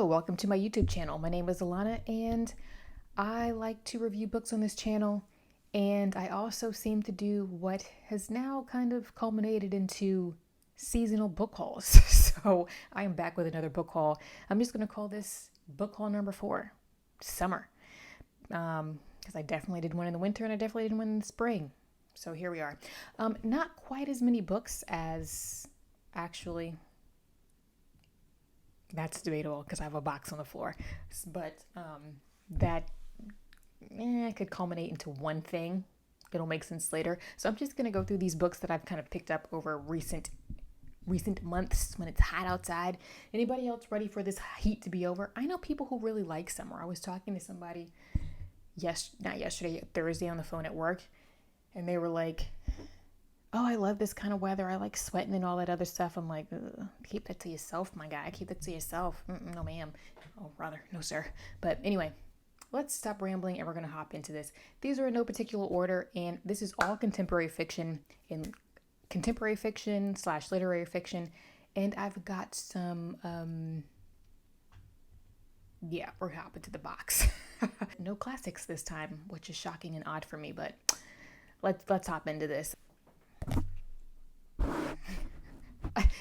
Hello, welcome to my YouTube channel. My name is Alana and I like to review books on this channel, and I also seem to do what has now kind of culminated into seasonal book hauls. So I am back with another book haul. I'm just going to call this book haul number 4, summer. Because I definitely did one in the winter and I definitely did one in the spring. So here we are. Not quite as many books as actually... That's debatable because I have a box on the floor. But that could culminate into one thing. It'll make sense later. So I'm just going to go through these books that I've kind of picked up over recent months when it's hot outside. Anybody else ready for this heat to be over? I know people who really like summer. I was talking to somebody Thursday on the phone at work, and they were like, oh, I love this kind of weather. I like sweating and all that other stuff. I'm like, keep that to yourself, my guy. Keep that to yourself. No, ma'am. Oh, rather, no, sir. But anyway, let's stop rambling and we're going to hop into this. These are in no particular order, and this is all contemporary fiction / literary fiction. And I've got some, we're hopping to the box. No classics this time, which is shocking and odd for me, but let's hop into this.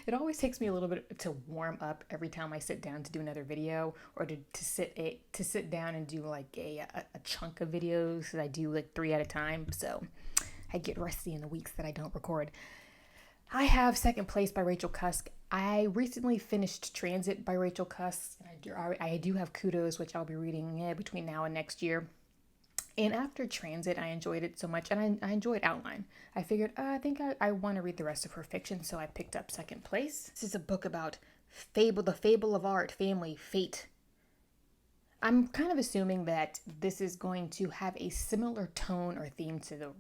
It always takes me a little bit to warm up every time I sit down to do another video, or to sit down and do like a chunk of videos. I do like 3 at a time, so I get rusty in the weeks that I don't record. I have Second Place by Rachel Cusk. I recently finished Transit by Rachel Cusk. I do have Kudos, which I'll be reading between now and next year. And after Transit, I enjoyed it so much, and I enjoyed Outline. I figured, I think I want to read the rest of her fiction, so I picked up Second Place. This is a book about the fable of art, family, fate. I'm kind of assuming that this is going to have a similar tone or theme to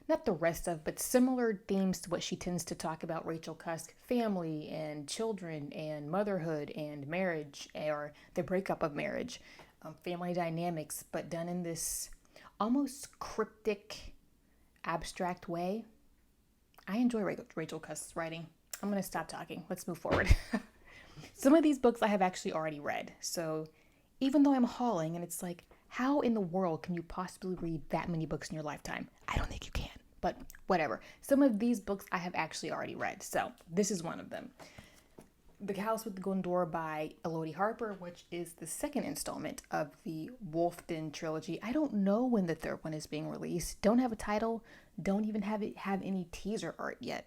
but similar themes to what she tends to talk about, Rachel Cusk: family and children and motherhood and marriage, or the breakup of marriage. Family dynamics, but done in this almost cryptic, abstract way. I enjoy Rachel Cusk's writing. I'm going to stop talking. Let's move forward. Some of these books I have actually already read. So even though I'm hauling, and it's like, how in the world can you possibly read that many books in your lifetime? I don't think you can, but whatever. Some of these books I have actually already read. So this is one of them. The House with the Glendora by Elodie Harper, which is the second installment of the Wolfden Trilogy. I don't know when the third one is being released. Don't have a title. Don't even have any teaser art yet.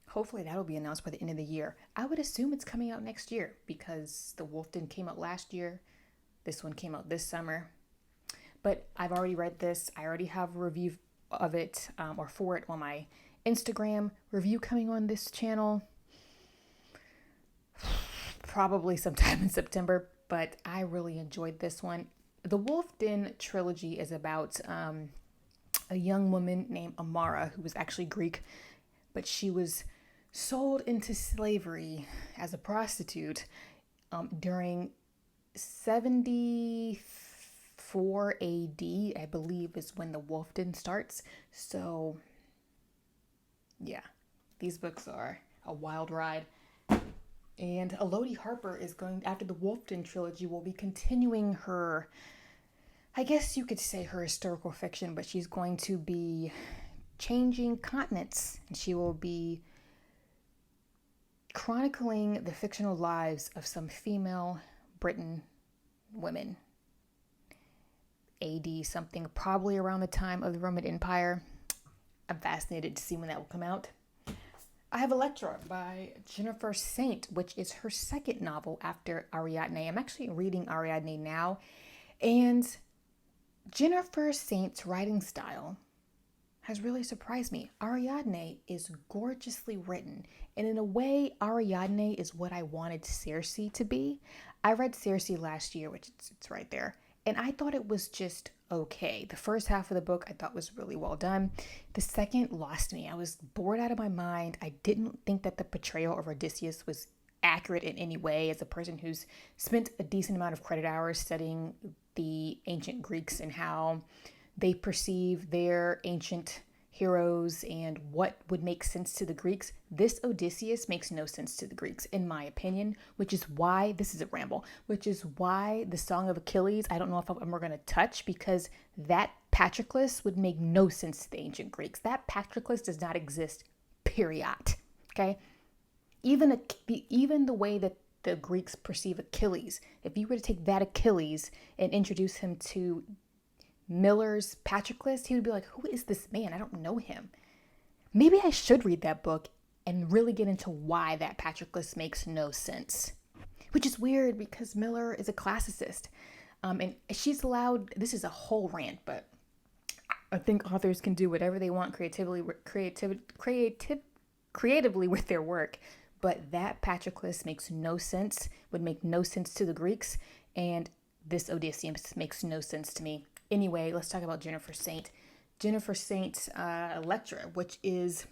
Hopefully that'll be announced by the end of the year. I would assume it's coming out next year because the Wolfden came out last year. This one came out this summer. But I've already read this. I already have a review of it, or for it, on my Instagram. Review coming on this channel probably sometime in September, but I really enjoyed this one. The Wolfden Trilogy is about a young woman named Amara, who was actually Greek, but she was sold into slavery as a prostitute during 74 AD, I believe, is when the Wolfden starts. So yeah, these books are a wild ride. And Elodie Harper is going, after the Wolfden Trilogy, will be continuing her, I guess you could say, her historical fiction, but she's going to be changing continents, and she will be chronicling the fictional lives of some female Britain women. AD something, probably around the time of the Roman Empire. I'm fascinated to see when that will come out. I have Electra by Jennifer Saint, which is her second novel after Ariadne. I'm actually reading Ariadne now, and Jennifer Saint's writing style has really surprised me. Ariadne is gorgeously written, and in a way, Ariadne is what I wanted Circe to be. I read Circe last year, which it's right there, and I thought it was just okay. The first half of the book I thought was really well done. The second lost me. I was bored out of my mind. I didn't think that the portrayal of Odysseus was accurate in any way, as a person who's spent a decent amount of credit hours studying the ancient Greeks and how they perceive their ancient heroes and what would make sense to the Greeks, this Odysseus makes no sense to the Greeks, in my opinion, which is why, this is a ramble, which is why the Song of Achilles, I don't know if I'm ever going to touch, because that Patroclus would make no sense to the ancient Greeks. That Patroclus does not exist, period. Okay? Even the way that the Greeks perceive Achilles, if you were to take that Achilles and introduce him to Miller's Patroclus, he would be like, who is this man? I don't know him. Maybe I should read that book and really get into why that Patroclus makes no sense. Which is weird because Miller is a classicist. And she's allowed, this is a whole rant, but I think authors can do whatever they want creatively with their work. But that Patroclus makes no sense, would make no sense to the Greeks. And this Odysseus makes no sense to me. Anyway, let's talk about Jennifer Saint. Jennifer Saint's Electra, which is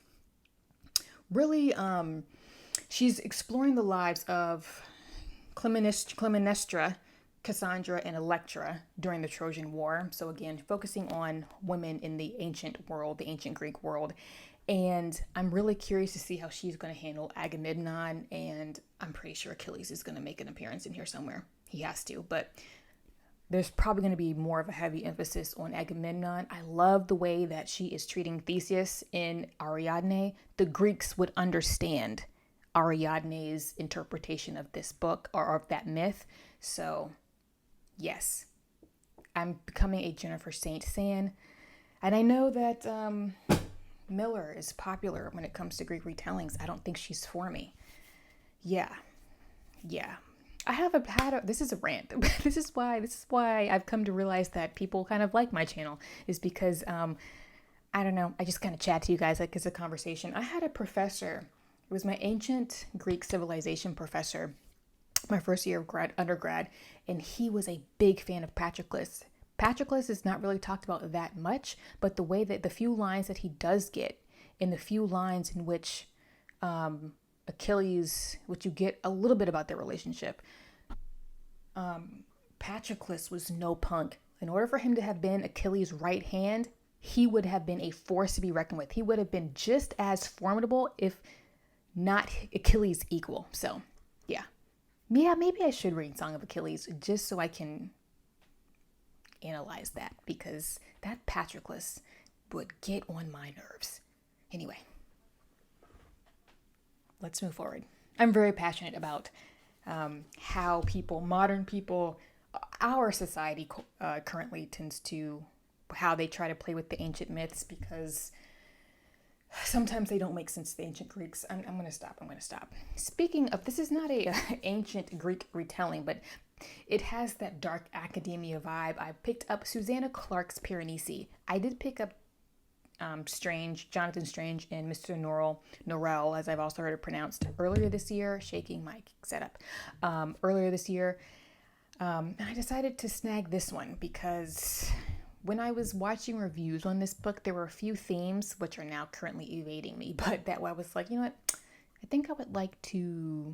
really, she's exploring the lives of Clytemnestra, Cassandra, and Electra during the Trojan War. So again, focusing on women in the ancient world, the ancient Greek world. And I'm really curious to see how she's going to handle Agamemnon. And I'm pretty sure Achilles is going to make an appearance in here somewhere. He has to, but there's probably going to be more of a heavy emphasis on Agamemnon. I love the way that she is treating Theseus in Ariadne. The Greeks would understand Ariadne's interpretation of this book or of that myth. So, yes, I'm becoming a Jennifer Saint fan. And I know that Miller is popular when it comes to Greek retellings. I don't think she's for me. Yeah. This is a rant. This is why I've come to realize that people kind of like my channel, is because, I don't know, I just kind of chat to you guys like it's a conversation. I had a professor, it was my ancient Greek civilization professor, my first year of undergrad, and he was a big fan of Patroclus. Patroclus is not really talked about that much, but the way that the few lines that he does get, and the few lines in which, Achilles, which you get a little bit about their relationship. Patroclus was no punk. In order for him to have been Achilles' right hand, he would have been a force to be reckoned with. He would have been just as formidable, if not Achilles' equal. So, yeah, maybe I should read Song of Achilles just so I can analyze that, because that Patroclus would get on my nerves. Anyway. Let's move forward. I'm very passionate about how modern people, our society currently tends to, how they try to play with the ancient myths, because sometimes they don't make sense to the ancient Greeks. I'm going to stop. Speaking of, this is not a ancient Greek retelling, but it has that dark academia vibe. I picked up Susanna Clarke's Piranesi. I did pick up Jonathan Strange and Mr. Norrell, as I've also heard it pronounced, earlier this year. Shaking mic setup. Earlier this year. And I decided to snag this one because when I was watching reviews on this book, there were a few themes which are now currently evading me, but that I was like, you know what? I think I would like to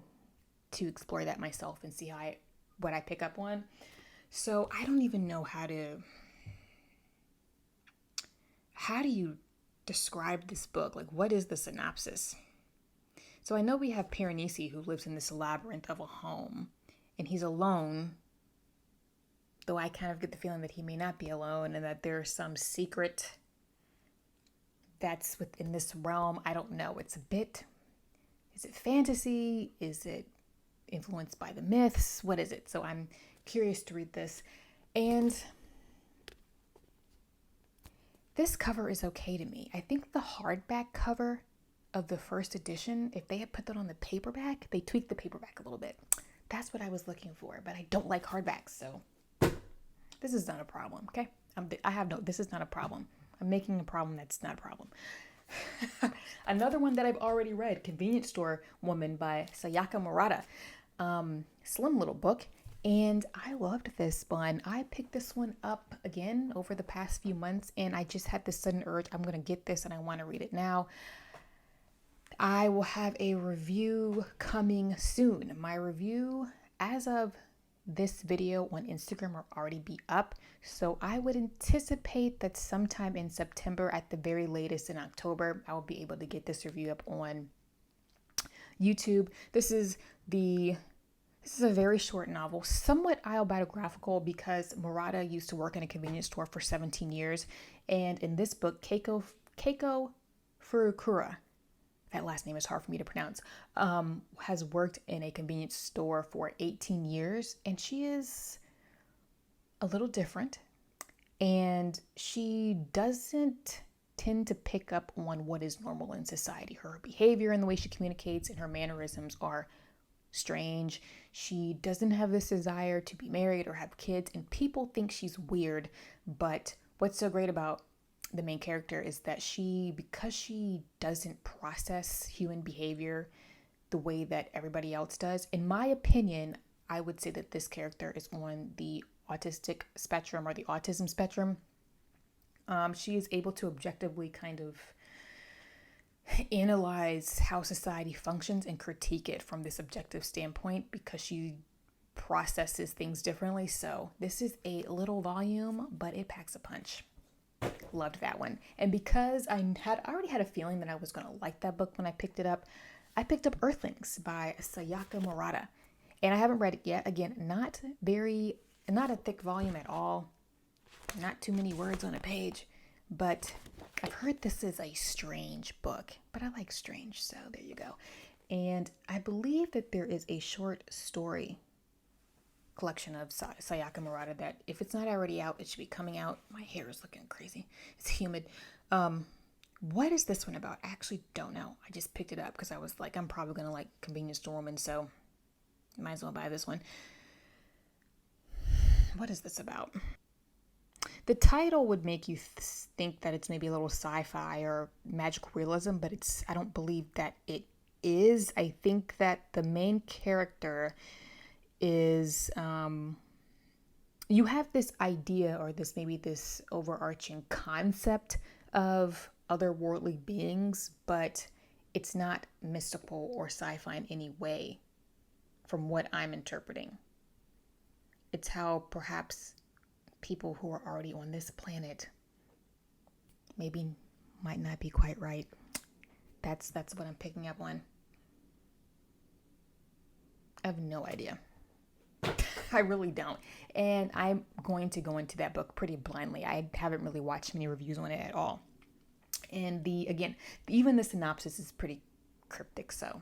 explore that myself and see what I pick up on. So I don't even know how do you describe this book? Like, what is the synopsis? So I know we have Piranesi, who lives in this labyrinth of a home, and he's alone, though I kind of get the feeling that he may not be alone, and that there's some secret that's within this realm. I don't know. Is it fantasy? Is it influenced by the myths? What is it? So I'm curious to read this. And this cover is okay to me. I think the hardback cover of the first edition, if they had put that on the paperback, they tweaked the paperback a little bit. That's what I was looking for, but I don't like hardbacks, so this is not a problem, okay? This is not a problem. I'm making a problem that's not a problem. Another one that I've already read, Convenience Store Woman by Sayaka Morata. Slim little book. And I loved this one. I picked this one up again over the past few months, and I just had this sudden urge. I'm going to get this and I want to read it now. I will have a review coming soon. My review, as of this video on Instagram will already be up. So I would anticipate that sometime in September, at the very latest in October, I will be able to get this review up on YouTube. This is a very short novel, somewhat autobiographical, because Morata used to work in a convenience store for 17 years. And in this book, Keiko Furukura, that last name is hard for me to pronounce, has worked in a convenience store for 18 years. And she is a little different. And she doesn't tend to pick up on what is normal in society. Her behavior and the way she communicates and her mannerisms are strange. She doesn't have this desire to be married or have kids, and people think she's weird. But what's so great about the main character is that because she doesn't process human behavior the way that everybody else does, in my opinion, I would say that this character is on the autistic spectrum or the autism spectrum. She is able to objectively kind of analyze how society functions and critique it from this objective standpoint because she processes things differently. So this is a little volume, but it packs a punch. Loved that one. And because I already had a feeling that I was going to like that book when I picked up Earthlings by Sayaka Morata. And I haven't read it yet. Again, not a thick volume at all. Not too many words on a page. But I've heard this is a strange book. But I like strange, so there you go. And I believe that there is a short story collection of Sayaka Morata that, if it's not already out, it should be coming out. My hair is looking crazy. It's humid. What is this one about? I actually don't know. I just picked it up because I was like, I'm probably going to like convenience store woman, so might as well buy this one. What is this about? The title would make you think that it's maybe a little sci-fi or magical realism, but I don't believe that it is. I think that the main character is, you have this idea or this overarching concept of otherworldly beings, but it's not mystical or sci-fi in any way from what I'm interpreting. It's how perhaps people who are already on this planet maybe might not be quite right. That's what I'm picking up on. I have no idea. I really don't. And I'm going to go into that book pretty blindly. I haven't really watched many reviews on it at all. And even the synopsis is pretty cryptic, so.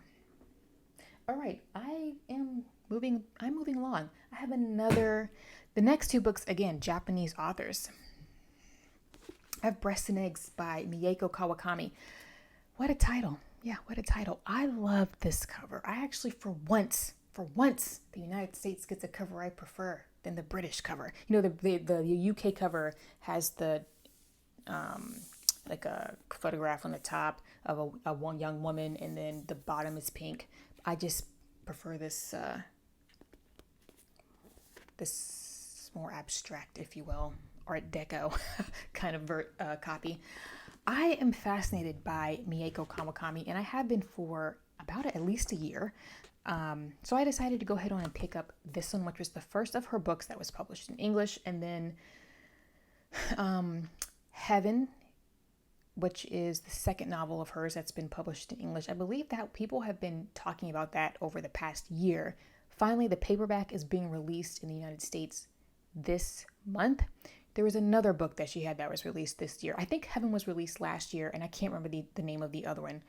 All right, I'm moving along. I have the next two books, again, Japanese authors. I have Breasts and Eggs by Miyeko Kawakami. What a title. Yeah, what a title. I love this cover. I actually, for once, the United States gets a cover I prefer than the British cover. You know, the UK cover has the like a photograph on the top of a one young woman, and then the bottom is pink. I just prefer this this more abstract, if you will, Art Deco kind of copy. I am fascinated by Miyeko Kawakami, and I have been for about at least a year. So I decided to go ahead on and pick up this one, which was the first of her books that was published in English, and then Heaven, which is the second novel of hers that's been published in English. I believe that people have been talking about that over the past year. Finally, the paperback is being released in the United States this month. There was another book that she had that was released this year. I think Heaven was released last year, and I can't remember the name of the other one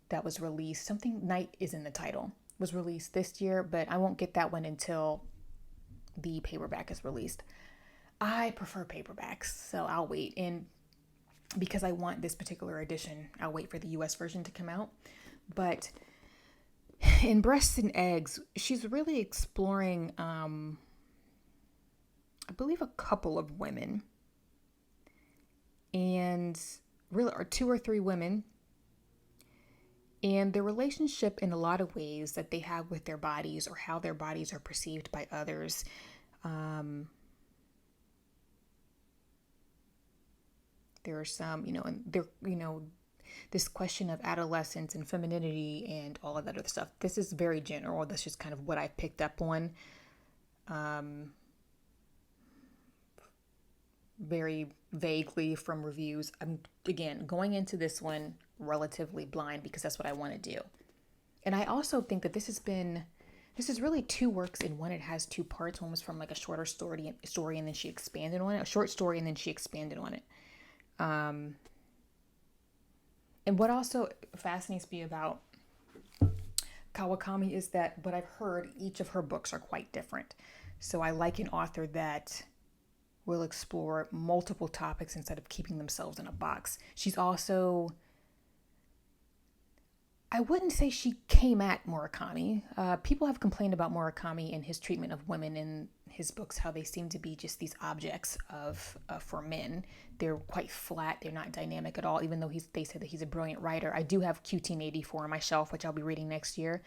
that was released. Something Night is in the title. Was released this year, but I won't get that one until the paperback is released. I prefer paperbacks, so I'll wait. And because I want this particular edition, I'll wait for the US version to come out. But in Breasts and Eggs, she's really exploring, I believe, a couple of women, and really, or two or three women, and the relationship in a lot of ways that they have with their bodies, or how their bodies are perceived by others. There are some, this question of adolescence and femininity and all of that other stuff. This is very general. That's just kind of what I picked up on. very vaguely from reviews. I'm, again, going into this one relatively blind because that's what I want to do. And I also think that this is really two works in one. It has two parts. One was from like a shorter story and then she expanded on it. A short story and then she expanded on it. And what also fascinates me about Kawakami is that what I've heard, each of her books are quite different. So I like an author that will explore multiple topics instead of keeping themselves in a box. She's also, I wouldn't say she came at Murakami. People have complained about Murakami and his treatment of women in his books, how they seem to be just these objects of for men. They're quite flat. They're not dynamic at all, even though they say that he's a brilliant writer. I do have QT84 on my shelf, which I'll be reading next year.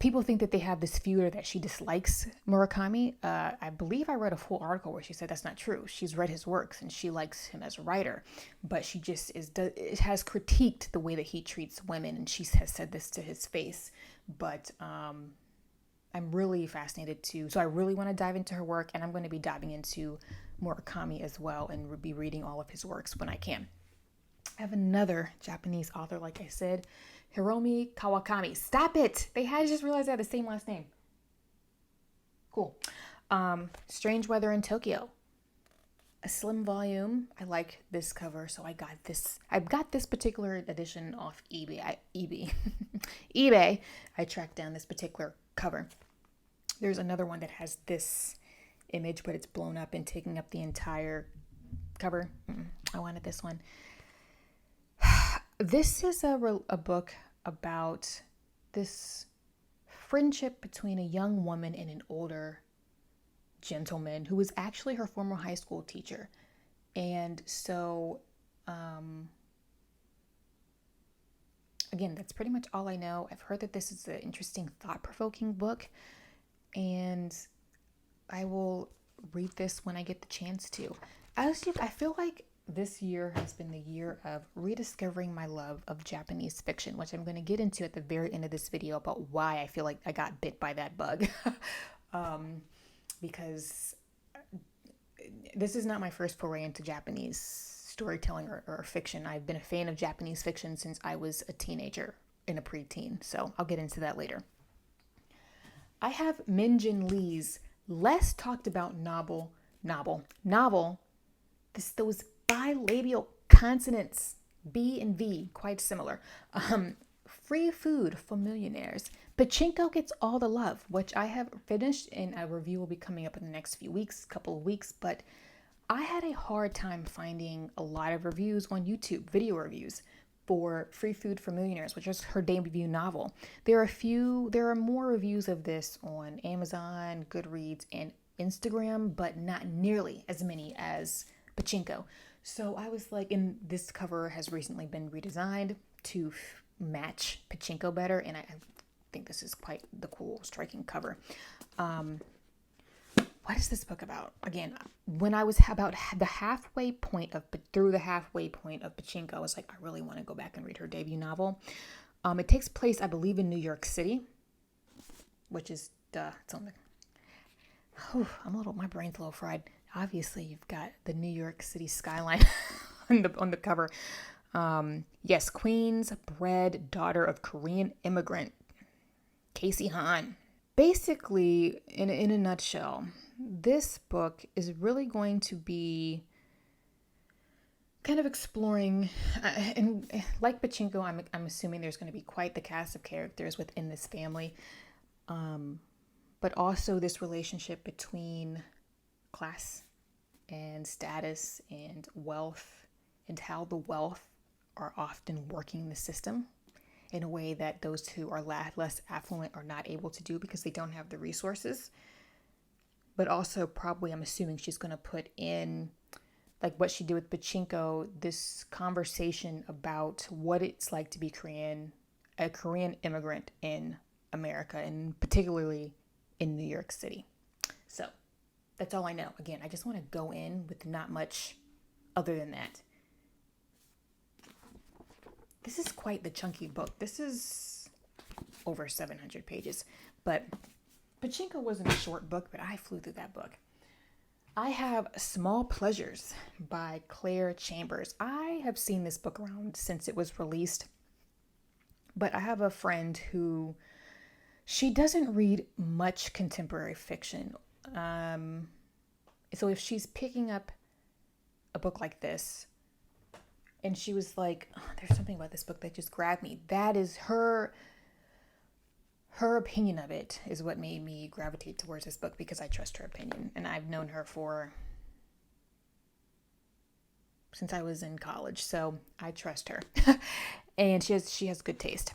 People think that they have this feud or that she dislikes Murakami. I believe I read a full article where she said that's not true. She's read his works and she likes him as a writer, but she just has critiqued the way that he treats women, and she has said this to his face. But I'm really fascinated so I really want to dive into her work, and I'm going to be diving into Murakami as well and be reading all of his works when I can. I have another Japanese author, like I said, Hiromi Kawakami. Stop it! I just realized they had the same last name. Cool. Strange Weather in Tokyo. A slim volume. I like this cover, so I got this. I got this particular edition off eBay. eBay. I tracked down this particular cover. There's another one that has this image, but it's blown up and taking up the entire cover. I wanted this one. This is a book about this friendship between a young woman and an older gentleman who was actually her former high school teacher. And so, again, that's pretty much all I know. I've heard that this is an interesting, thought-provoking book, and I will read this when I get the chance to. I feel like this year has been the year of rediscovering my love of Japanese fiction, which I'm going to get into at the very end of this video about why I feel like I got bit by that bug. Because this is not my first foray into Japanese storytelling or fiction. I've been a fan of Japanese fiction since I was a teenager and a preteen, so I'll get into that later. I have Min-Jin Lee's less talked about novel. Those bilabial consonants, B and V, quite similar. Free Food for Millionaires. Pachinko Gets All the Love, which I have finished, and a review will be coming up in the next couple of weeks, but I had a hard time finding a lot of reviews on YouTube, video reviews, for Free Food for Millionaires, which is her debut novel. There are more reviews of this on Amazon, Goodreads, and Instagram, but not nearly as many as Pachinko. So I was like, and this cover has recently been redesigned to match Pachinko better, and I think this is quite the cool, striking cover. What is this book about? Again, when I was about through the halfway point of Pachinko, I was like, I really want to go back and read her debut novel. It takes place, I believe, in New York City, which is it's on the. My brain's a little fried. Obviously, you've got the New York City skyline on the cover. Yes, Queens bred daughter of Korean immigrant Casey Han. Basically, in a nutshell, this book is really going to be kind of exploring, and like Pachinko, I'm assuming there's going to be quite the cast of characters within this family, but also this relationship between class and status and wealth, and how the wealth are often working the system in a way that those who are less affluent are not able to do because they don't have the resources. But also probably, I'm assuming she's going to put in, like what she did with Pachinko, this conversation about what it's like to be a Korean immigrant in America, and particularly in New York City. So that's all I know. Again, I just want to go in with not much other than that. This is quite the chunky book. This is over 700 pages, but Pachinko wasn't a short book, but I flew through that book. I have Small Pleasures by Claire Chambers. I have seen this book around since it was released, but I have a friend who, she doesn't read much contemporary fiction. So if she's picking up a book like this, and she was like, oh, there's something about this book that just grabbed me. That is her opinion of it is what made me gravitate towards this book, because I trust her opinion. And I've known her since I was in college. So I trust her. And she has good taste.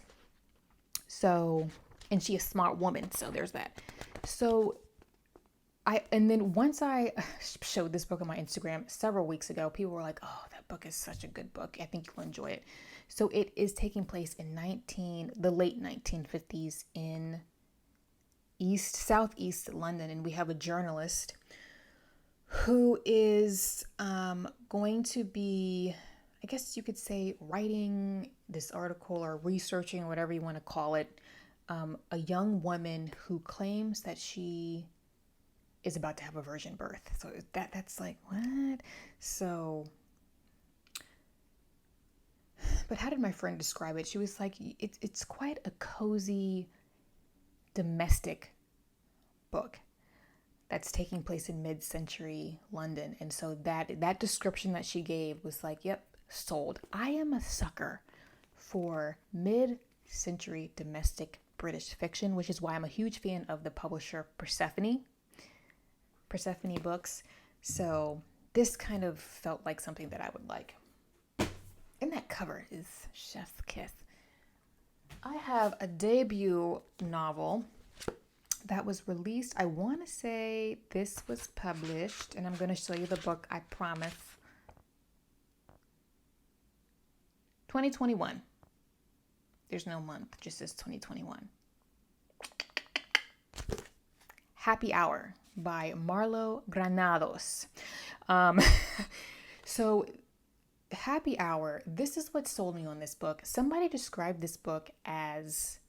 So, and she's a smart woman. So there's that. So and then once I showed this book on my Instagram several weeks ago, people were like, oh, that book is such a good book. I think you'll enjoy it. So it is taking place in the late 1950s in southeast London. And we have a journalist who is going to be, I guess you could say, writing this article or researching, whatever you want to call it, a young woman who claims that she is about to have a virgin birth. So that's like, what? So, but how did my friend describe it? She was like, it's quite a cozy domestic book that's taking place in mid-century London. And so that description that she gave was like, yep, sold. I am a sucker for mid-century domestic British fiction, which is why I'm a huge fan of the publisher Persephone books. So this kind of felt like something that I would like. And that cover is chef's kiss. I have a debut novel that was released. I want to say this was published, and I'm going to show you the book, I promise. 2021. There's no month, just says 2021. Happy Hour by Marlo Granados. So Happy Hour, this is what sold me on this book. Somebody described this book as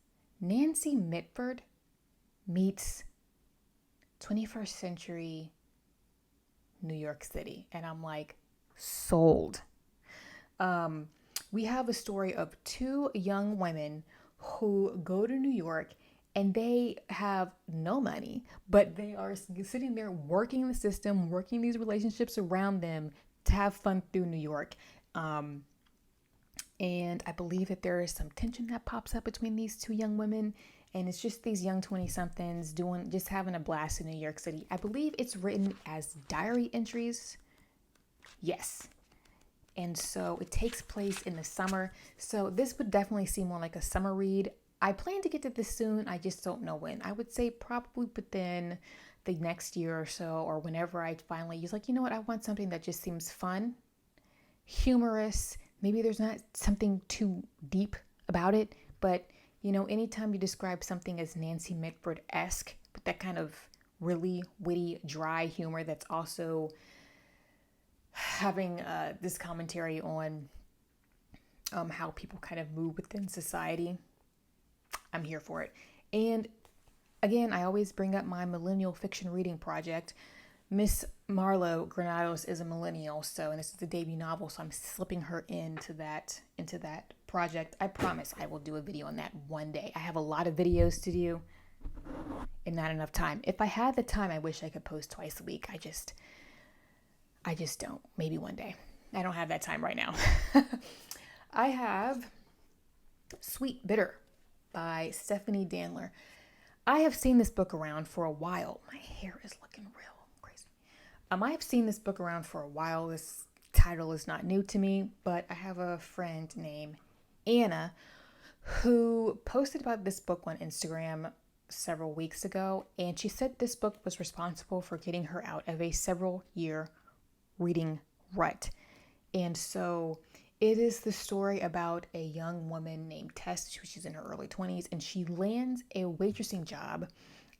Nancy Mitford meets 21st century New York City. And I'm like, sold. We have a story of two young women who go to New York, and they have no money, but they are sitting there working the system, working these relationships around them to have fun through New York. And I believe that there is some tension that pops up between these two young women. And it's just these young 20-somethings just having a blast in New York City. I believe it's written as diary entries. Yes. And so it takes place in the summer. So this would definitely seem more like a summer read. I plan to get to this soon. I just don't know when. I would say probably within the next year or so, or whenever I finally use, like, you know what? I want something that just seems fun, humorous. Maybe there's not something too deep about it, but you know, anytime you describe something as Nancy Mitford-esque, with that kind of really witty, dry humor that's also having this commentary on how people kind of move within society, I'm here for it. And again, I always bring up my millennial fiction reading project. Miss Marlo Granados is a millennial, and this is the debut novel, so I'm slipping her into that project. I promise I will do a video on that one day. I have a lot of videos to do and not enough time. If I had the time, I wish I could post twice a week. I just don't. Maybe one day. I don't have that time right now. I have Sweet Bitter by Stephanie Danler. I have seen this book around for a while. My hair is looking real crazy. I have seen this book around for a while. This title is not new to me, but I have a friend named Anna who posted about this book on Instagram several weeks ago, and she said this book was responsible for getting her out of a several-year reading rut. And so it is the story about a young woman named Tess. She's in her early 20s, and she lands a waitressing job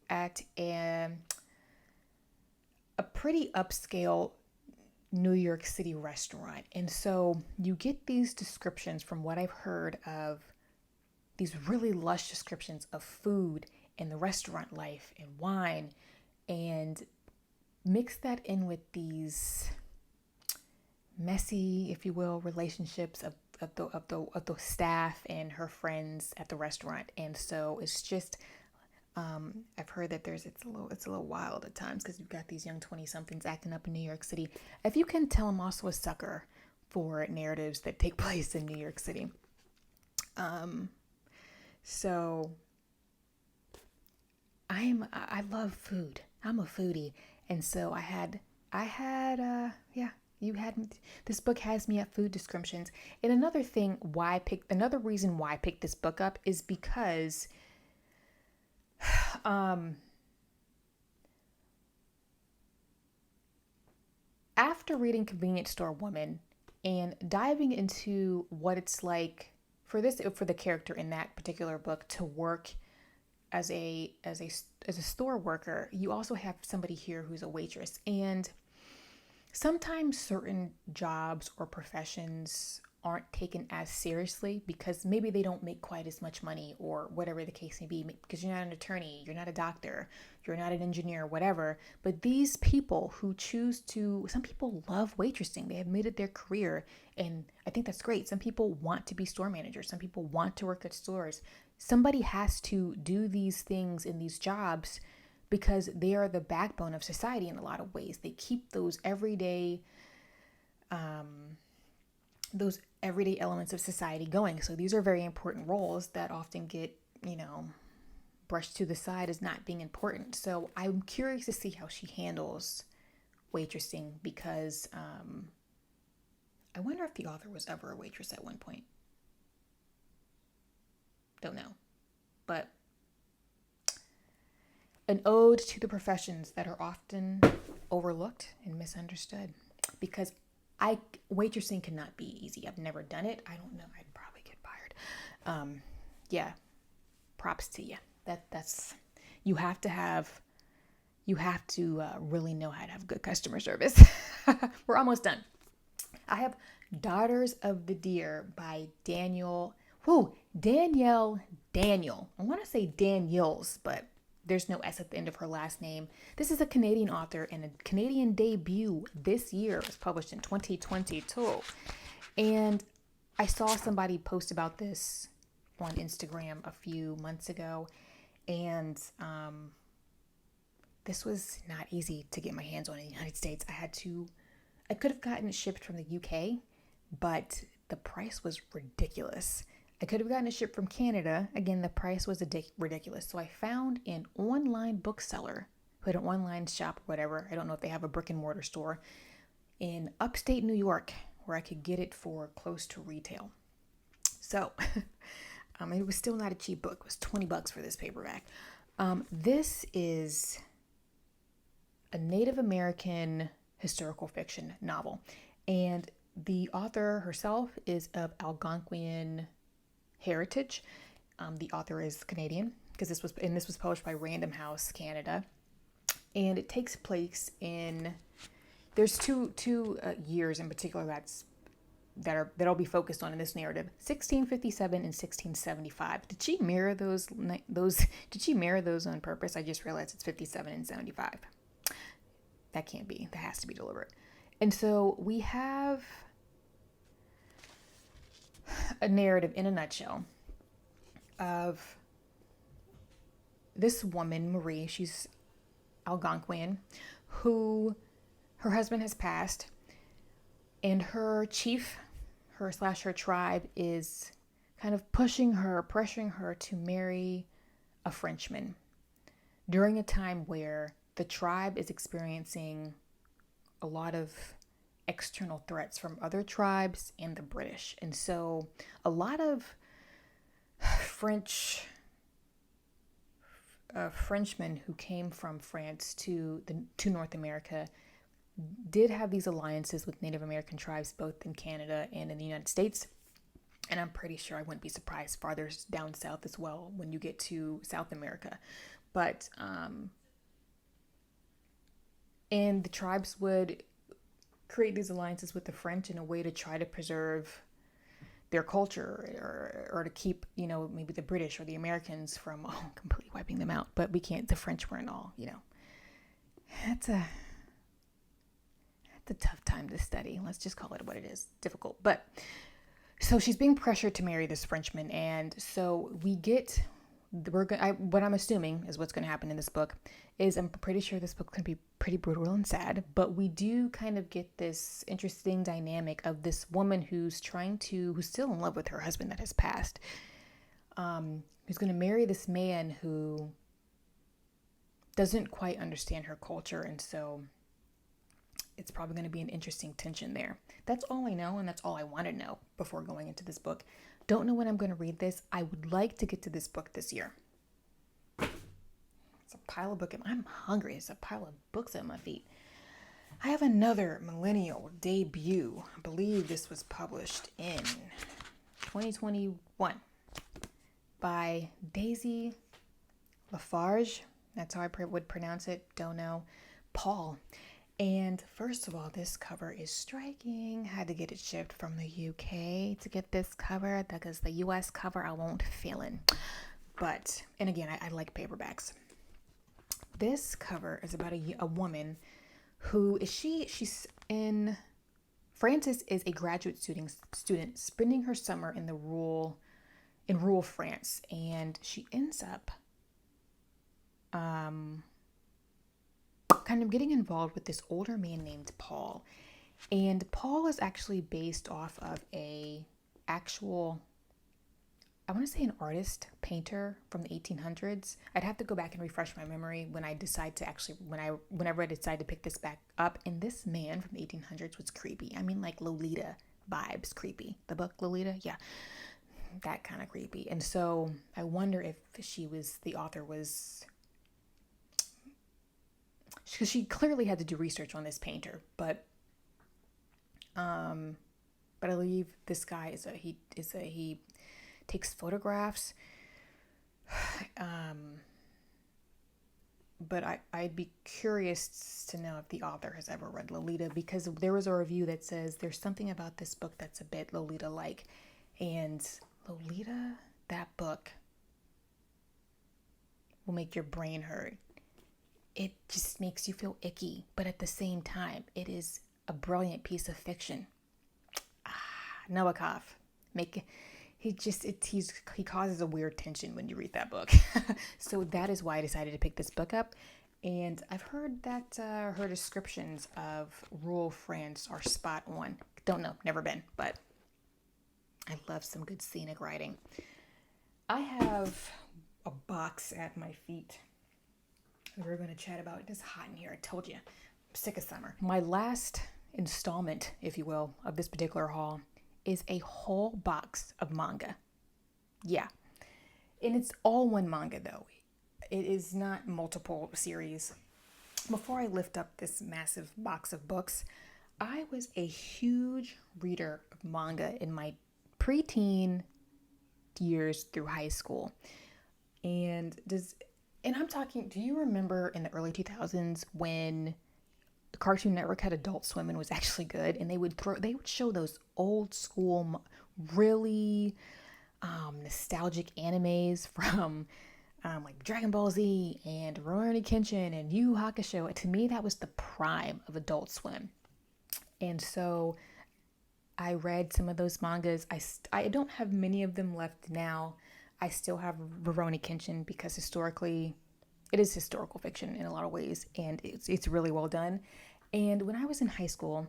at a pretty upscale New York City restaurant. And so you get these descriptions, from what I've heard, of these really lush descriptions of food and the restaurant life and wine, and mix that in with these messy, if you will, relationships of the staff and her friends at the restaurant. And so it's just I've heard that it's a little wild at times because you've got these young 20-somethings acting up in New York City. If you can tell, I'm also a sucker for narratives that take place in New York City. So I love food. I'm a foodie, and so this book has me at food descriptions. And another reason why I picked this book up is because after reading Convenience Store Woman and diving into what it's like for the character in that particular book to work as a store worker, you also have somebody here who's a waitress. And sometimes certain jobs or professions aren't taken as seriously because maybe they don't make quite as much money or whatever the case may be, because you're not an attorney, you're not a doctor, you're not an engineer, whatever. But these people who some people love waitressing. They have made it their career, and I think that's great. Some people want to be store managers. Some people want to work at stores. Somebody has to do these things in these jobs because they are the backbone of society in a lot of ways. They keep those everyday elements of society going. So these are very important roles that often get, brushed to the side as not being important. So I'm curious to see how she handles waitressing because I wonder if the author was ever a waitress at one point. Don't know. But an ode to the professions that are often overlooked and misunderstood, because waitressing cannot be easy. I've never done it. I don't know. I'd probably get fired. Yeah. Props to you. That's you have to really know how to have good customer service. We're almost done. I have Daughters of the Deer by Danielle. I want to say Daniels, but there's no S at the end of her last name. This is a Canadian author, and a Canadian debut this year. It was published in 2022. And I saw somebody post about this on Instagram a few months ago. And this was not easy to get my hands on in the United States. I could have gotten it shipped from the UK, but the price was ridiculous. I could have gotten it shipped from Canada. Again, the price was ridiculous. So I found an online bookseller who had an online shop or whatever. I don't know if they have a brick and mortar store in upstate New York where I could get it for close to retail. So it was still not a cheap book. It was $20 for this paperback. This is a Native American historical fiction novel. And the author herself is of Algonquian heritage. The author is Canadian because this was published by Random House Canada, and it takes place there's two years in particular that'll be focused on in this narrative: 1657 and 1675. Did she mirror those? Did she mirror those on purpose? I just realized it's 57 and 75. That can't be. That has to be deliberate. And so we have a narrative in a nutshell of this woman, Marie. She's Algonquian, who her husband has passed, and her tribe is kind of pressuring her to marry a Frenchman during a time where the tribe is experiencing a lot of external threats from other tribes and the British. And so a lot of Frenchmen who came from France to North America did have these alliances with Native American tribes, both in Canada and in the United States. And I'm pretty sure I wouldn't be surprised farther down south as well when you get to South America. But, and the tribes would create these alliances with the French in a way to try to preserve their culture, or to keep, maybe the British or the Americans from completely wiping them out. But we can't, the French weren't all, That's a tough time to study. Let's just call it what it is. Difficult. But so she's being pressured to marry this Frenchman. And so what I'm assuming is what's going to happen in this book is, I'm pretty sure this book can be pretty brutal and sad, but we do kind of get this interesting dynamic of this woman who's still in love with her husband that has passed, who's going to marry this man who doesn't quite understand her culture. And so it's probably going to be an interesting tension there. That's all I know, and that's all I want to know before going into this book. Don't know when I'm going to read this. I would like to get to this book this year. It's a pile of books. I'm hungry. It's a pile of books at my feet. I have another millennial debut. I believe this was published in 2021 by Daisy Lafarge. That's how I would pronounce it. Don't know. Paul. And first of all, this cover is striking. Had to get it shipped from the UK to get this cover, because the US cover I won't feel in. But, and again, I like paperbacks. This cover is about a woman who is Frances is a graduate student spending her summer in rural France, and she ends up kind of getting involved with this older man named Paul. And Paul is actually based off of I want to say an artist, painter from the 1800s. I'd have to go back and refresh my memory whenever I decide to pick this back up. And this man from the 1800s was creepy. I mean, like Lolita vibes creepy. The book Lolita? Yeah. That kind of creepy. And so I wonder if the author was, because she clearly had to do research on this painter, but I believe this guy he takes photographs. But I'd be curious to know if the author has ever read Lolita, because there was a review that says there's something about this book that's a bit Lolita-like. And Lolita, that book will make your brain hurt. It just makes you feel icky, but at the same time, it is a brilliant piece of fiction. Nabokov, he causes a weird tension when you read that book. So that is why I decided to pick this book up. And I've heard that her descriptions of rural France are spot on. Don't know, never been, but I love some good scenic writing. I have a box at my feet we're going to chat about. It is hot in here. I told you. I'm sick of summer. My last installment, if you will, of this particular haul is a whole box of manga. Yeah. And it's all one manga, though. It is not multiple series. Before I lift up this massive box of books, I was a huge reader of manga in my preteen years through high school. And I'm talking, do you remember in the early 2000s when the Cartoon Network had Adult Swim and was actually good, and they would show those old school, really nostalgic animes from like Dragon Ball Z and Rurouni Kenshin and Yu Yu Hakusho. To me, that was the prime of Adult Swim. And so I read some of those mangas. I don't have many of them left now. I still have Rurouni Kenshin because historically, it is historical fiction in a lot of ways, and it's really well done. And when I was in high school,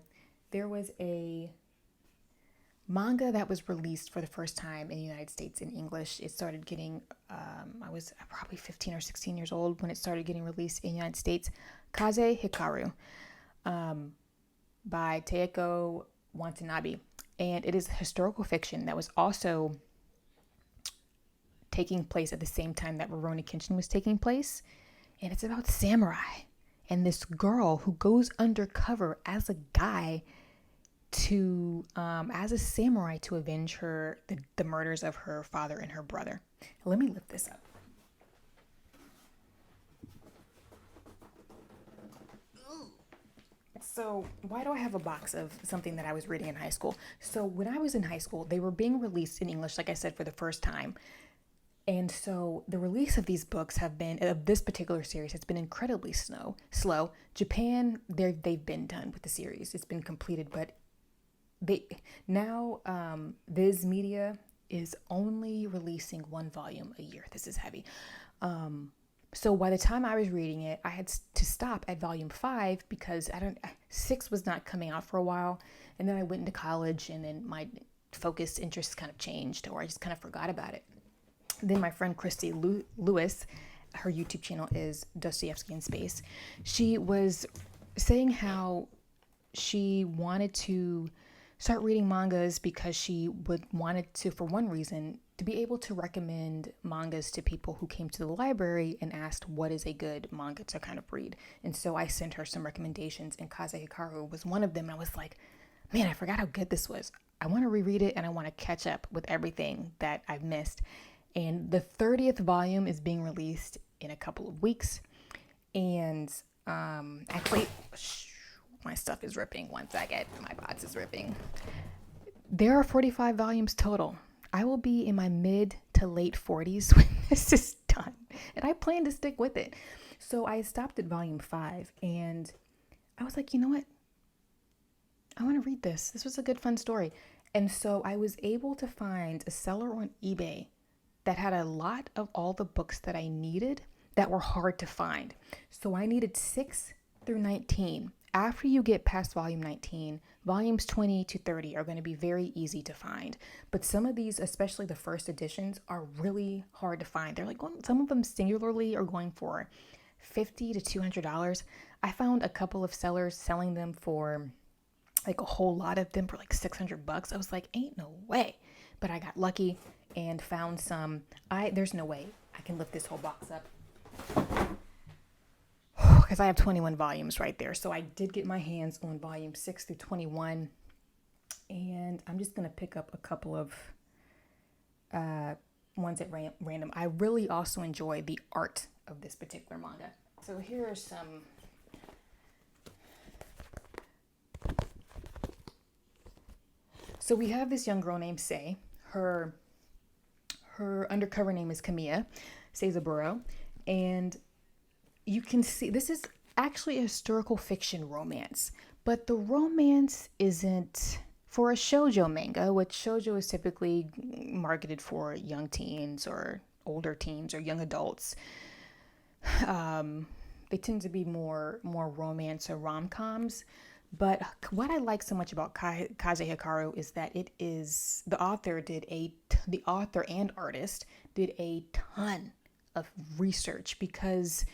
there was a manga that was released for the first time in the United States in English. It started getting, I was probably 15 or 16 years old when it started getting released in the United States. Kaze Hikaru by Taeko Watanabe. And it is historical fiction that was also taking place at the same time that Rurouni Kenshin was taking place. And it's about samurai and this girl who goes undercover as a guy as a samurai to avenge the murders of her father and her brother. Let me lift this up. Ooh, it's So why do I have a box of something that I was reading in high school? So when I was in high school, they were being released in English, like I said, for the first time. And so the release of these books of this particular series has been incredibly slow. Japan, they've been done with the series. It's been completed, but Viz Media is only releasing one volume a year. This is heavy. So by the time I was reading it, I had to stop at volume 5 because 6 was not coming out for a while. And then I went into college, and then my focus interests kind of changed, or I just kind of forgot about it. Then my friend Christy Lewis, her YouTube channel is Dostoevsky in Space. She was saying how she wanted to start reading mangas because she wanted to, for one reason, to be able to recommend mangas to people who came to the library and asked what is a good manga to kind of read. And so I sent her some recommendations, and Kaze Hikaru was one of them. And I was like, man, I forgot how good this was. I want to reread it, and I want to catch up with everything that I've missed. And the 30th volume is being released in a couple of weeks. And actually, my stuff is ripping. One second, my box is ripping. There are 45 volumes total. I will be in my mid to late 40s when this is done. And I plan to stick with it. So I stopped at volume 5, and I was like, you know what? I want to read this. This was a good, fun story. And so I was able to find a seller on eBay that had a lot of all the books that I needed that were hard to find. So I needed 6 through 19. After you get past volume 19, volumes 20 to 30 are going to be very easy to find. But some of these, especially the first editions, are really hard to find. They're like, some of them singularly are going for $50 to $200. I found a couple of sellers selling them for like a whole lot of them for like $600. I was like, ain't no way. But I got lucky and found some. There's no way I can lift this whole box up because I have 21 volumes right there. So I did get my hands on volume 6 through 21, and I'm just going to pick up a couple of ones at random. I really also enjoy the art of this particular manga. So here are some. So we have this young girl named Sei. Her undercover name is Kamiya Seizaburo, and you can see this is actually a historical fiction romance, but the romance isn't for a shoujo manga, which shoujo is typically marketed for young teens or older teens or young adults. They tend to be more romance or rom-coms. But what I like so much about Kaze Hikaru is that the author and artist did a ton of research, because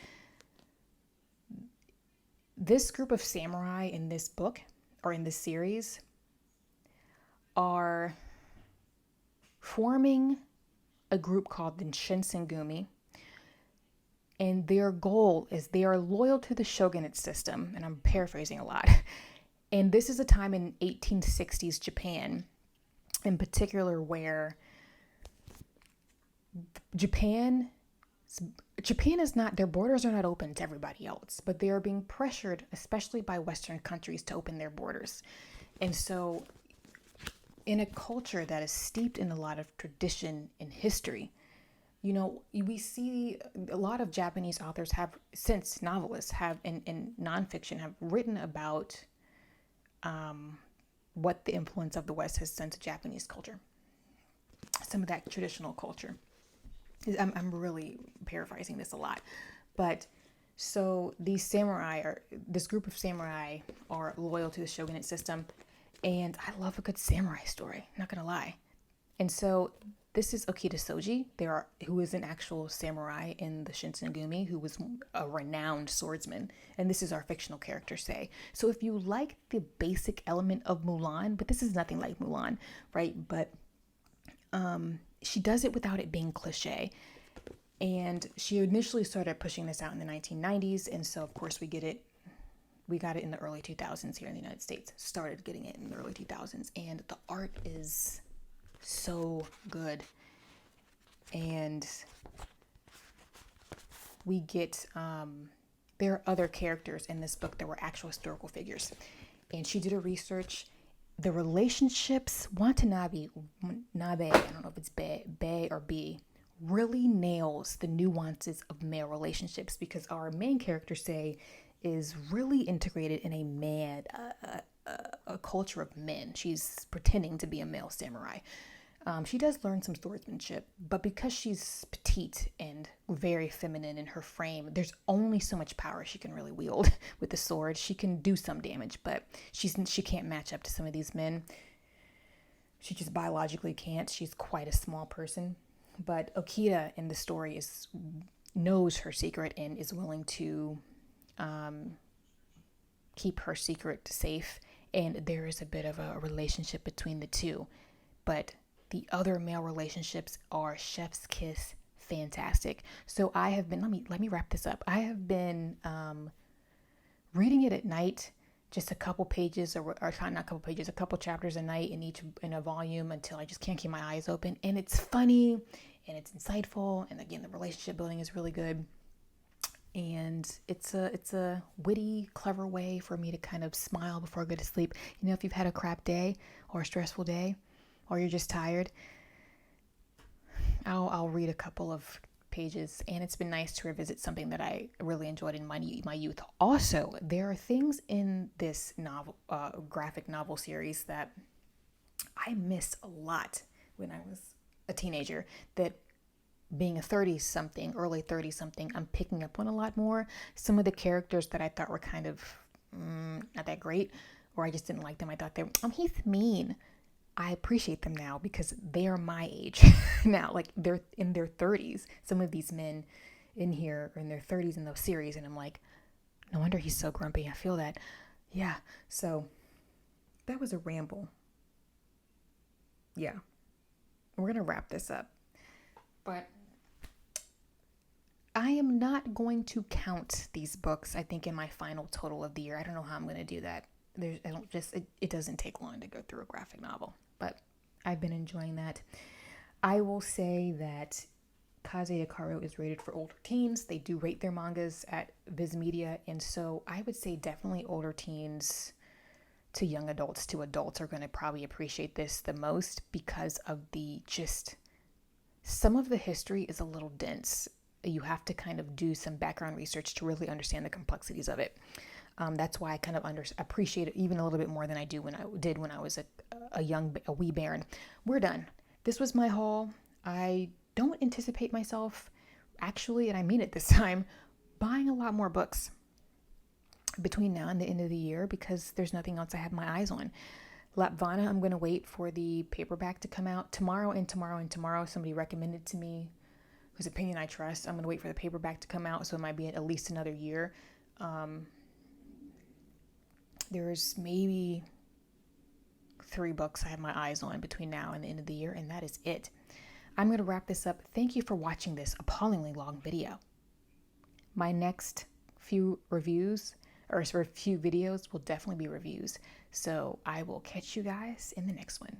this group of samurai in this book, or in this series, are forming a group called the Shinsengumi. And their goal is they are loyal to the shogunate system, and I'm paraphrasing a lot. And this is a time in 1860s Japan, in particular, where Japan is not, their borders are not open to everybody else, but they are being pressured, especially by Western countries, to open their borders. And so in a culture that is steeped in a lot of tradition and history, you know, we see a lot of Japanese authors novelists have, in nonfiction, have written about what the influence of the West has done to Japanese culture, some of that traditional culture. I'm really paraphrasing this a lot, but so this group of samurai are loyal to the shogunate system, and I love a good samurai story, not gonna lie. And so this is Okita Soji, who is an actual samurai in the Shinsengumi, who was a renowned swordsman. And this is our fictional character, Sei. So if you like the basic element of Mulan, but this is nothing like Mulan, right? But she does it without it being cliche. And she initially started pushing this out in the 1990s. And so, of course, we got it in the early 2000s here in the United States. Started getting it in the early 2000s. And the art is so good, and we get there are other characters in this book that were actual historical figures. And she did her research. The relationships, Watanabe, I don't know if it's Bay or B, really nails the nuances of male relationships, because our main character, Say, is really integrated in a culture of men. She's pretending to be a male samurai. She does learn some swordsmanship, but because she's petite and very feminine in her frame, there's only so much power she can really wield with the sword. She can do some damage, but she can't match up to some of these men. She just biologically can't. She's quite a small person. But Okita in the story knows her secret and is willing to keep her secret safe. And there is a bit of a relationship between the two. But the other male relationships are chef's kiss fantastic. So I have been, let me wrap this up. I have been reading it at night, just a couple pages, or not a couple pages, a couple chapters a night in a volume, until I just can't keep my eyes open. And it's funny and it's insightful. And again, the relationship building is really good. And it's a witty, clever way for me to kind of smile before I go to sleep. You know, if you've had a crap day or a stressful day, or you're just tired, I'll read a couple of pages, and it's been nice to revisit something that I really enjoyed in my youth. Also, there are things in this novel, graphic novel series, that I missed a lot when I was a teenager, that being a 30-something, early 30-something, I'm picking up on a lot more. Some of the characters that I thought were kind of not that great, or I just didn't like them, I thought he's mean. I appreciate them now because they are my age now. Like, they're in their 30s. Some of these men in here are in their 30s in the series, and I'm like, no wonder he's so grumpy. I feel that. Yeah. So that was a ramble. Yeah. We're going to wrap this up. But I am not going to count these books, I think, in my final total of the year. I don't know how I'm going to do that. It doesn't take long to go through a graphic novel, but I've been enjoying that. I will say that Kaze Ikaro is rated for older teens. They do rate their mangas at Viz Media, and so I would say definitely older teens to young adults to adults are going to probably appreciate this the most, because of some of the history is a little dense. You have to kind of do some background research to really understand the complexities of it. That's why I kind of appreciate it even a little bit more than I when I was a wee bairn. We're done. This was my haul. I don't anticipate myself, actually, and I mean it this time, buying a lot more books between now and the end of the year, because there's nothing else I have my eyes on. Lapvana, I'm going to wait for the paperback to come out tomorrow and tomorrow and tomorrow. Somebody recommended to me, whose opinion I trust. I'm going to wait for the paperback to come out, so it might be at least another year. There's maybe 3 books I have my eyes on between now and the end of the year, and that is it. I'm going to wrap this up. Thank you for watching this appallingly long video. My next few reviews, or few videos, will definitely be reviews. So I will catch you guys in the next one.